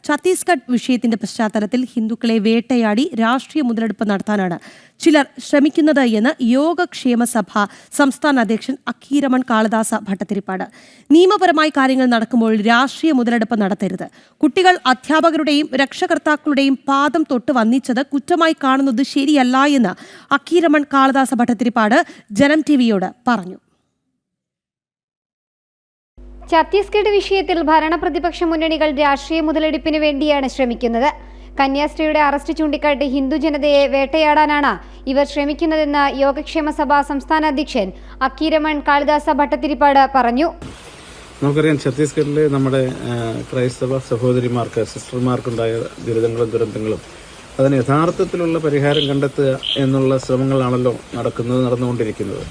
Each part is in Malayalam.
ഛത്തീസ്ഗഡ് വിഷയത്തിന്റെ പശ്ചാത്തലത്തിൽ ഹിന്ദുക്കളെ വേട്ടയാടി രാഷ്ട്രീയ മുതലെടുപ്പ് നടത്താനാണ് ചിലർ ശ്രമിക്കുന്നത് എന്ന് യോഗക്ഷേമ സഭ സംസ്ഥാന അധ്യക്ഷൻ അക്കീരമൺ കാളിദാസ ഭട്ടതിരിപ്പാട്. നിയമപരമായി കാര്യങ്ങൾ നടക്കുമ്പോൾ രാഷ്ട്രീയ മുതലെടുപ്പ് നടത്തരുത്. കുട്ടികൾ അധ്യാപകരുടെയും രക്ഷകർത്താക്കളുടെയും പാദം തൊട്ട് വന്നിച്ചത് കുറ്റമായി കാണുന്നത് ശരിയല്ല എന്ന് അക്കീരമൺ കാളിദാസ ഭട്ടതിരിപ്പാട് ജനം ടിവിയോട് പറഞ്ഞു. ഛത്തീസ്ഗഡ് വിഷയത്തിൽ ഭരണപ്രതിപക്ഷ മുന്നണികൾ രാഷ്ട്രീയ മുതലെടുപ്പിന് വേണ്ടിയാണ് ശ്രമിക്കുന്നത്. കന്യാസ്ത്രീയുടെ അറസ്റ്റ് ചൂണ്ടിക്കാട്ടി ഹിന്ദു ജനതയെ വേട്ടയാടാനാണ് ഇവർ ശ്രമിക്കുന്നതെന്ന് യോഗക്ഷേമ സഭ സംസ്ഥാന അധ്യക്ഷൻ അക്കീരമൺ കാളിദാസ ഭട്ടതിരിപ്പാട് പറഞ്ഞു. നമുക്കറിയാം, ഛത്തീസ്ഗഡിൽ നമ്മുടെ ക്രൈസ്തവ സഹോദരിമാർക്ക്, സിസ്റ്റർമാർക്കുണ്ടായ ദുരിതങ്ങളും ദുരന്തങ്ങളും അതിന് യഥാർത്ഥത്തിലുള്ള പരിഹാരം കണ്ടെത്തുക എന്നുള്ള ശ്രമങ്ങളാണല്ലോ നടന്നുകൊണ്ടിരിക്കുന്നത്.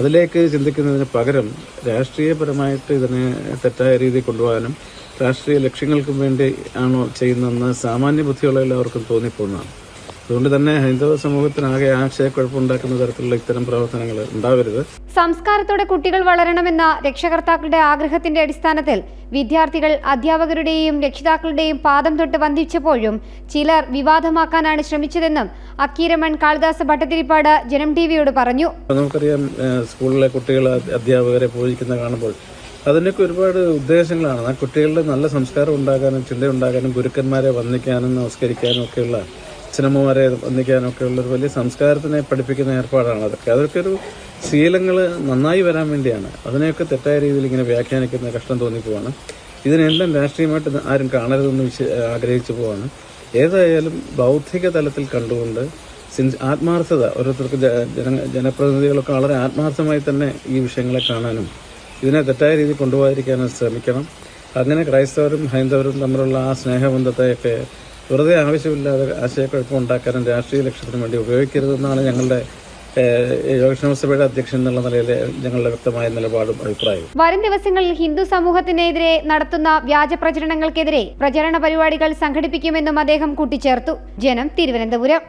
അതിലേക്ക് ചിന്തിക്കുന്നതിന് പകരം രാഷ്ട്രീയപരമായിട്ട് ഇതിനെ തെറ്റായ രീതിയിൽ കൊണ്ടുപോകാനും രാഷ്ട്രീയ ലക്ഷ്യങ്ങൾക്കും വേണ്ടി ആണോ ചെയ്യുന്നതെന്ന് സാമാന്യ ബുദ്ധിയുള്ള എല്ലാവർക്കും തോന്നിപ്പോകുന്നതാണ്. അതുകൊണ്ട് തന്നെ ഹൈന്ദവ സമൂഹത്തിനാകെ ആശയക്കുഴപ്പമുണ്ടാക്കുന്ന തരത്തിലുള്ള ഇത്തരം പ്രവർത്തനങ്ങൾ ഉണ്ടാവരുത്. സംസ്കാരത്തോടെ കുട്ടികൾ വളരണമെന്ന രക്ഷകർത്താക്കളുടെ ആഗ്രഹത്തിന്റെ അടിസ്ഥാനത്തിൽ വിദ്യാർത്ഥികൾ അധ്യാപകരുടെയും രക്ഷിതാക്കളുടെയും പാദം തൊട്ട് വന്ദിച്ചപ്പോഴും ചിലർ വിവാദമാക്കാനാണ് ശ്രമിച്ചതെന്നും അക്കീരമൺ കാളിദാസ ഭട്ടതിരിപ്പാട് ജനം ടിവിയോട് പറഞ്ഞു. നമുക്കറിയാം, സ്കൂളിലെ കുട്ടികൾ അധ്യാപകരെ പൂജിക്കുന്ന കാണുമ്പോൾ അതിനൊക്കെ ഒരുപാട് ഉദ്ദേശങ്ങളാണ്. ആ കുട്ടികളുടെ നല്ല സംസ്കാരം ഉണ്ടാകാനും ചിന്തയുണ്ടാകാനും ഗുരുക്കന്മാരെ വന്ദിക്കാനും നമസ്കരിക്കാനും ഒക്കെയുള്ള അച്ഛനമ്മമാരെ വന്ദിക്കാനൊക്കെ ഉള്ളൊരു വലിയ സംസ്കാരത്തിനെ പഠിപ്പിക്കുന്ന ഏർപ്പാടാണ്. അതൊക്കെ ഒരു ശീലങ്ങൾ നന്നായി വരാൻ വേണ്ടിയാണ്. അതിനെയൊക്കെ തെറ്റായ രീതിയിൽ ഇങ്ങനെ വ്യാഖ്യാനിക്കുന്ന കഷ്ടം തോന്നിപ്പോവാണ്. ഇതിനെല്ലാം രാഷ്ട്രീയമായിട്ട് ആരും കാണരുതെന്ന് ആഗ്രഹിച്ചു പോവാണ്. ഏതായാലും ബൗദ്ധിക തലത്തിൽ കണ്ടുകൊണ്ട് ആത്മാർത്ഥത, ഓരോരുത്തർക്ക് ജനപ്രതിനിധികളൊക്കെ വളരെ ആത്മാർത്ഥമായി തന്നെ ഈ വിഷയങ്ങളെ കാണാനും ഇതിനെ തെറ്റായ രീതിയിൽ കൊണ്ടുപോകാതിരിക്കാനും ശ്രമിക്കണം. അങ്ങനെ ക്രൈസ്തവരും ഹൈന്ദവരും തമ്മിലുള്ള ആ സ്നേഹബന്ധത്തെയൊക്കെ വെറുതെ ആവശ്യമില്ലാതെ ആശയക്കുഴപ്പം ഉണ്ടാക്കാനും രാഷ്ട്രീയ ലക്ഷ്യത്തിനു വേണ്ടി ഉപയോഗിക്കരുതെന്നാണ് ഞങ്ങളുടെ യോഗക്ഷേമ സഭയുടെ അധ്യക്ഷൻ എന്നുള്ള നിലയിൽ ഞങ്ങളുടെ വ്യക്തമായ നിലപാടും അഭിപ്രായവും. വരും ദിവസങ്ങളിൽ ഹിന്ദു സമൂഹത്തിനെതിരെ നടത്തുന്ന വ്യാജ പ്രചരണങ്ങൾക്കെതിരെ പ്രചരണ പരിപാടികൾ സംഘടിപ്പിക്കുമെന്നും അദ്ദേഹം കൂട്ടിച്ചേർത്തു. ജനം, തിരുവനന്തപുരം.